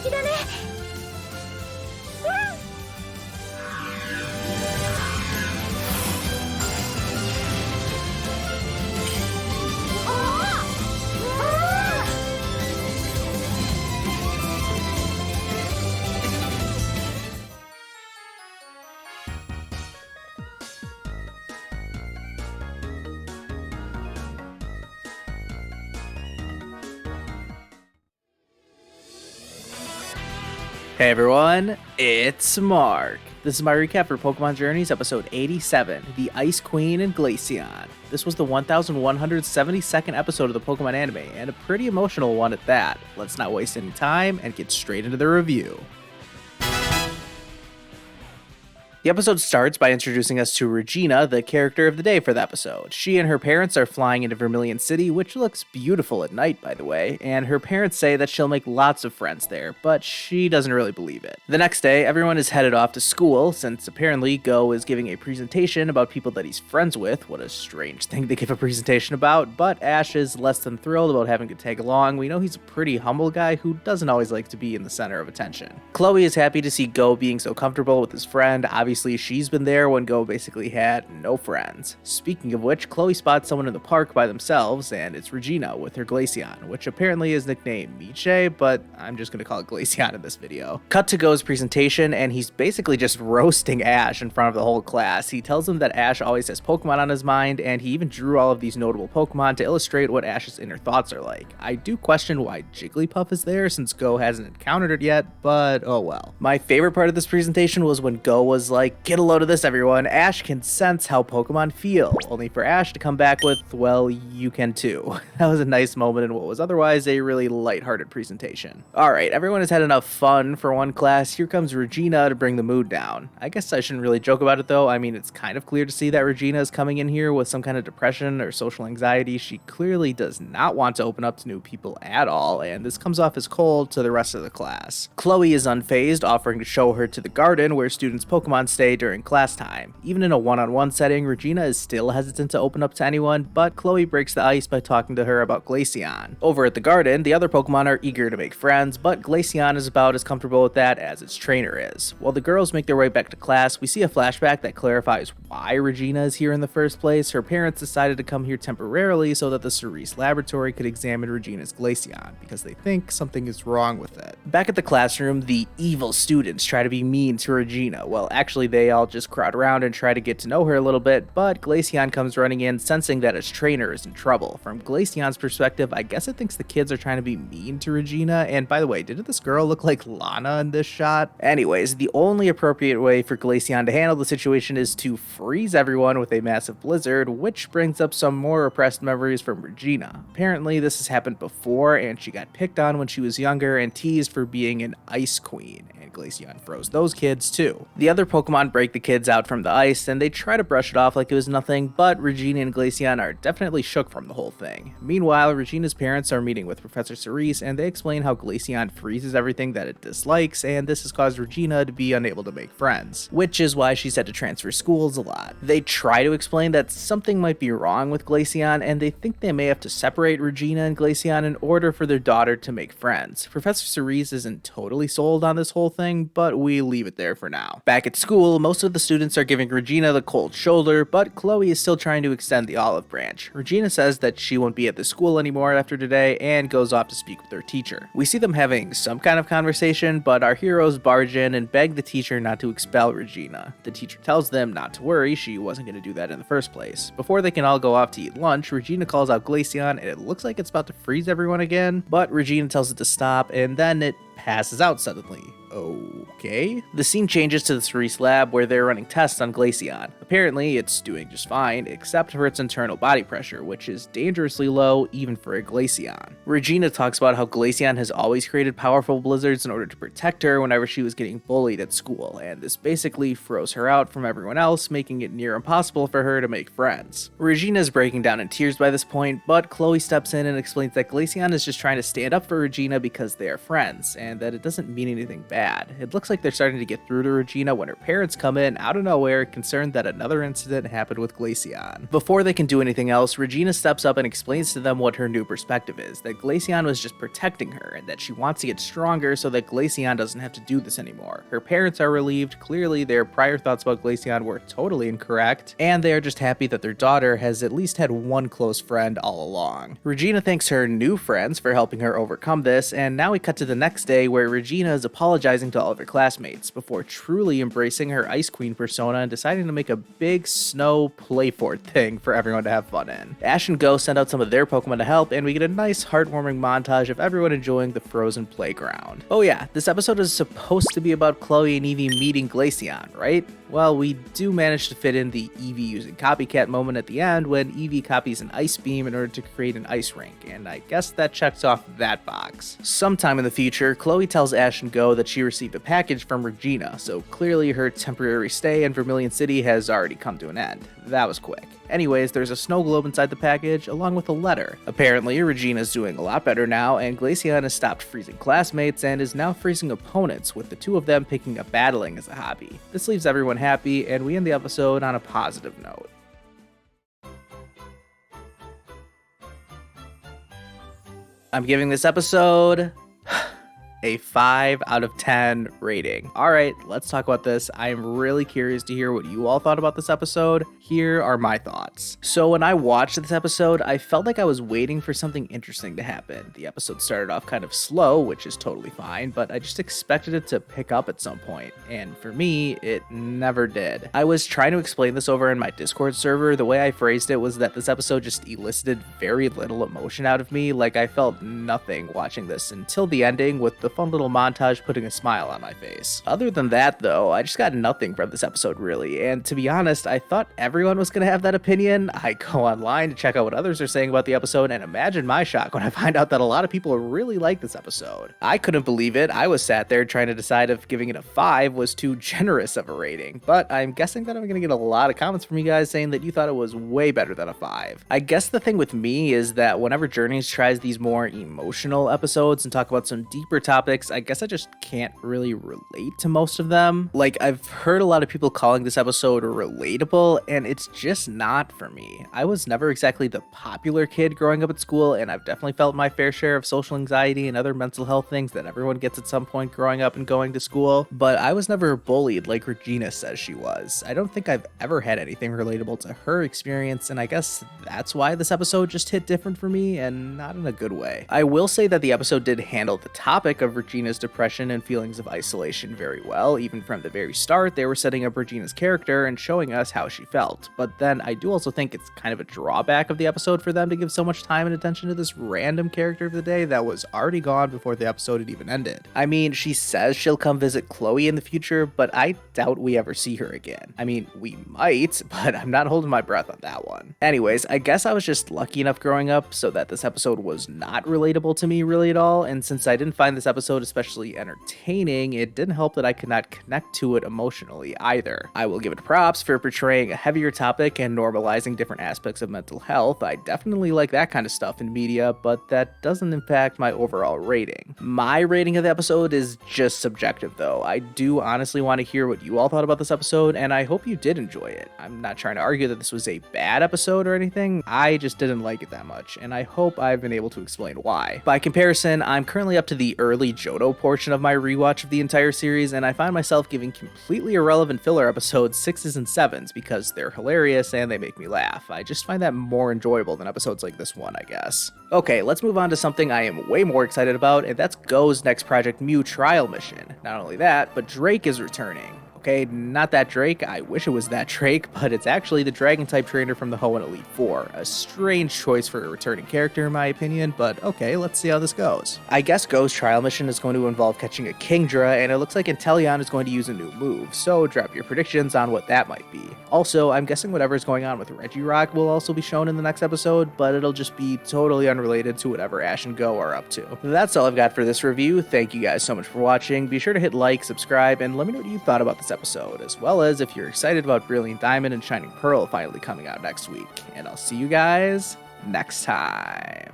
敵だね。Hey everyone, it's Mark. This is my recap for Pokémon Journeys episode 87, the Ice Queen and Glaceon. This was the 1172nd episode of the Pokemon anime, and a pretty emotional one at that. Let's not waste any time and get straight into the review. The episode starts by introducing us to Regina, the character of the day for the episode. She and her parents are flying into Vermilion City, which looks beautiful at night, by the way, and her parents say that she'll make lots of friends there, but she doesn't really believe it. The next day, everyone is headed off to school, since apparently Go is giving a presentation about people that he's friends with. What a strange thing to give a presentation about, but Ash is less than thrilled about having to tag along. We know he's a pretty humble guy who doesn't always like to be in the center of attention. Chloe is happy to see Go being so comfortable with his friend. Obviously, she's been there when Go basically had no friends. Speaking of which, Chloe spots someone in the park by themselves, and it's Regina with her Glaceon, which apparently is nicknamed Miche, but I'm just gonna call it Glaceon in this video. Cut to Go's presentation, and he's basically just roasting Ash in front of the whole class. He tells them that Ash always has Pokemon on his mind, and he even drew all of these notable Pokemon to illustrate what Ash's inner thoughts are like. I do question why Jigglypuff is there, since Go hasn't encountered it yet, but oh well. My favorite part of this presentation was when Go was like, "Get a load of this, everyone. Ash can sense how Pokemon feel," only for Ash to come back with, "Well, you can too." That was a nice moment in what was otherwise a really lighthearted presentation. Alright, everyone has had enough fun for one class. Here comes Regina to bring the mood down. I guess I shouldn't really joke about it though. I mean, it's kind of clear to see that Regina is coming in here with some kind of depression or social anxiety. She clearly does not want to open up to new people at all, and this comes off as cold to the rest of the class. Chloe is unfazed, offering to show her to the garden where students' Pokemon stay during class time. Even in a one-on-one setting, Regina is still hesitant to open up to anyone, but Chloe breaks the ice by talking to her about Glaceon. Over at the garden, the other Pokemon are eager to make friends, but Glaceon is about as comfortable with that as its trainer is. While the girls make their way back to class, we see a flashback that clarifies why Regina is here in the first place. Her parents decided to come here temporarily so that the Cerise laboratory could examine Regina's Glaceon, because they think something is wrong with it. Back at the classroom, the evil students try to be mean to Regina. Well, actually, they all just crowd around and try to get to know her a little bit, but Glaceon comes running in, sensing that its trainer is in trouble. From Glaceon's perspective, I guess it thinks the kids are trying to be mean to Regina, and by the way, didn't this girl look like Lana in this shot? Anyways, the only appropriate way for Glaceon to handle the situation is to freeze everyone with a massive blizzard, which brings up some more repressed memories from Regina. Apparently, this has happened before, and she got picked on when she was younger and teased for being an Ice Queen, and Glaceon froze those kids too. The other Pokemon break the kids out from the ice, and they try to brush it off like it was nothing, but Regina and Glaceon are definitely shook from the whole thing. Meanwhile, Regina's parents are meeting with Professor Cerise, and they explain how Glaceon freezes everything that it dislikes, and this has caused Regina to be unable to make friends, which is why she's had to transfer schools a lot. They try to explain that something might be wrong with Glaceon, and they think they may have to separate Regina and Glaceon in order for their daughter to make friends. Professor Cerise isn't totally sold on this whole thing, but we leave it there for now. Back at school, most of the students are giving Regina the cold shoulder, but Chloe is still trying to extend the olive branch. Regina says that she won't be at the school anymore after today and goes off to speak with her teacher. We see them having some kind of conversation, but our heroes barge in and beg the teacher not to expel Regina. The teacher tells them not to worry, she wasn't going to do that in the first place. Before they can all go off to eat lunch, Regina calls out Glaceon, and it looks like it's about to freeze everyone again, but Regina tells it to stop, and then it passes out suddenly. Okay. The scene changes to the Cerise lab where they're running tests on Glaceon. Apparently, it's doing just fine, except for its internal body pressure, which is dangerously low even for a Glaceon. Regina talks about how Glaceon has always created powerful blizzards in order to protect her whenever she was getting bullied at school, and this basically froze her out from everyone else, making it near impossible for her to make friends. Regina is breaking down in tears by this point, but Chloe steps in and explains that Glaceon is just trying to stand up for Regina because they are friends, and that it doesn't mean anything bad. bad. It looks like they're starting to get through to Regina when her parents come in out of nowhere, concerned that another incident happened with Glaceon. Before they can do anything else, Regina steps up and explains to them what her new perspective is, that Glaceon was just protecting her, and that she wants to get stronger so that Glaceon doesn't have to do this anymore. Her parents are relieved. Clearly, their prior thoughts about Glaceon were totally incorrect, and they are just happy that their daughter has at least had one close friend all along. Regina thanks her new friends for helping her overcome this, and now we cut to the next day where Regina is apologizing to all of her classmates before truly embracing her Ice Queen persona and deciding to make a big snow play fort thing for everyone to have fun in. Ash and Go send out some of their Pokemon to help, and we get a nice heartwarming montage of everyone enjoying the frozen playground. Oh yeah, this episode is supposed to be about Chloe and Eevee meeting Glaceon, right? Well, we do manage to fit in the Eevee using Copycat moment at the end when Eevee copies an Ice Beam in order to create an ice rink, and I guess that checks off that box. Sometime in the future, Chloe tells Ash and Go that she received a package from Regina, so clearly her temporary stay in Vermilion City has already come to an end. That was quick. Anyways, there's a snow globe inside the package, along with a letter. Apparently, Regina's doing a lot better now, and Glaceon has stopped freezing classmates and is now freezing opponents, with the two of them picking up battling as a hobby. This leaves everyone happy, and we end the episode on a positive note. I'm giving this episode a 5 out of 10 rating. All right, let's talk about this. I am really curious to hear what you all thought about this episode. Here are my thoughts. So when I watched this episode, I felt like I was waiting for something interesting to happen. The episode started off kind of slow, which is totally fine, but I just expected it to pick up at some point. And for me, it never did. I was trying to explain this over in my Discord server. The way I phrased it was that this episode just elicited very little emotion out of me. Like I felt nothing watching this until the ending with the fun little montage putting a smile on my face. Other than that though, I just got nothing from this episode really, and to be honest, I thought everyone was gonna have that opinion. I go online to check out what others are saying about the episode, and imagine my shock when I find out that a lot of people really like this episode. I couldn't believe it. I was sat there trying to decide if giving it a 5 was too generous of a rating, but I'm guessing that I'm gonna get a lot of comments from you guys saying that you thought it was way better than a 5. I guess the thing with me is that whenever Journeys tries these more emotional episodes and talk about some deeper topics, I guess I just can't really relate to most of them. Like, I've heard a lot of people calling this episode relatable, and it's just not for me. I was never exactly the popular kid growing up at school, and I've definitely felt my fair share of social anxiety and other mental health things that everyone gets at some point growing up and going to school, but I was never bullied like Regina says she was. I don't think I've ever had anything relatable to her experience, and I guess that's why this episode just hit different for me, and not in a good way. I will say that the episode did handle the topic of Regina's depression and feelings of isolation very well. Even from the very start, they were setting up Regina's character and showing us how she felt. But then I do also think it's kind of a drawback of the episode for them to give so much time and attention to this random character of the day that was already gone before the episode had even ended. I mean, she says she'll come visit Chloe in the future, but I doubt we ever see her again. I mean, we might, but I'm not holding my breath on that one. Anyways, I guess I was just lucky enough growing up so that this episode was not relatable to me really at all, and since I didn't find this episode especially entertaining, it didn't help that I could not connect to it emotionally either. I will give it props for portraying a heavier topic and normalizing different aspects of mental health. I definitely like that kind of stuff in media, but that doesn't impact my overall rating. My rating of the episode is just subjective though. I do honestly want to hear what you all thought about this episode, and I hope you did enjoy it. I'm not trying to argue that this was a bad episode or anything. I just didn't like it that much, and I hope I've been able to explain why. By comparison, I'm currently up to the early Johto portion of my rewatch of the entire series, and I find myself giving completely irrelevant filler episodes 6s and 7s because they're hilarious and they make me laugh. I just find that more enjoyable than episodes like this one, I guess. Okay, let's move on to something I am way more excited about, and that's Go's next Project Mew trial mission. Not only that, but Drake is returning. Okay, not that Drake, I wish it was that Drake, but it's actually the Dragon-type trainer from the Hoenn Elite Four. A strange choice for a returning character in my opinion, but okay, let's see how this goes. I guess Go's trial mission is going to involve catching a Kingdra, and it looks like Inteleon is going to use a new move, so drop your predictions on what that might be. Also, I'm guessing whatever's going on with Regirock will also be shown in the next episode, but it'll just be totally unrelated to whatever Ash and Go are up to. That's all I've got for this review. Thank you guys so much for watching. Be sure to hit like, subscribe, and let me know what you thought about this episode, as well as if you're excited about Brilliant Diamond and Shining Pearl finally coming out next week. And I'll see you guys next time.